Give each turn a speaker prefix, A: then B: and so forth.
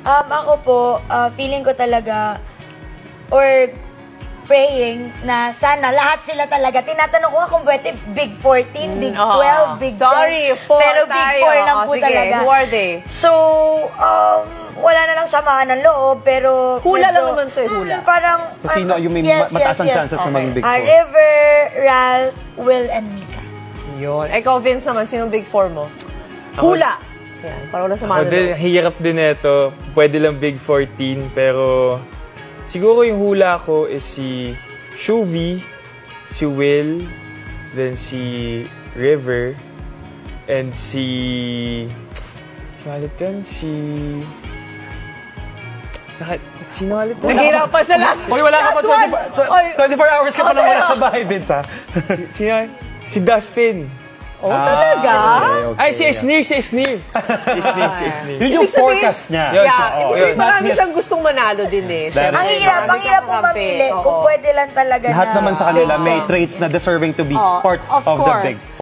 A: Ako po, feeling ko talaga, or praying na sana lahat sila talaga. Tinatanong ko nga kung pwede Big 14, Big 12, Big 10.
B: Sorry,
A: pero Big 4 lang po
B: sige,
A: talaga.
B: who are they?
A: So, wala na lang samaan ng loob, pero
B: hula
A: medyo,
B: lang naman to hula.
A: Parang,
C: so, sino yung may mataas ang chances na maging Big 4?
A: River, Ralph, Will, and Mika.
B: Yun. Ikaw, Vince naman, sino Big 4 mo? Hula! Yan, para wala samaan ng loob.
D: Hirap din ito. Pwede lang Big 14, pero siguro yung hula ko is si Shuvi, si Will, then si River, and si... Ulit yan? Sino ulit yan?
B: Nahirapan sa last.
C: Uy, wala ka pa 24 hours ka pa lang wala sa bahay, Vince, ha?
D: Si Dustin.
B: Oh, talaga?
D: Ay, si Esnir.
C: Yun yung forecast niya.
B: Kasi marami siyang gustong manalo din eh.
A: Ang hirap po mamili kung pwede lang talaga
C: lahat naman sa kanila may traits na deserving to be part of the Big 4.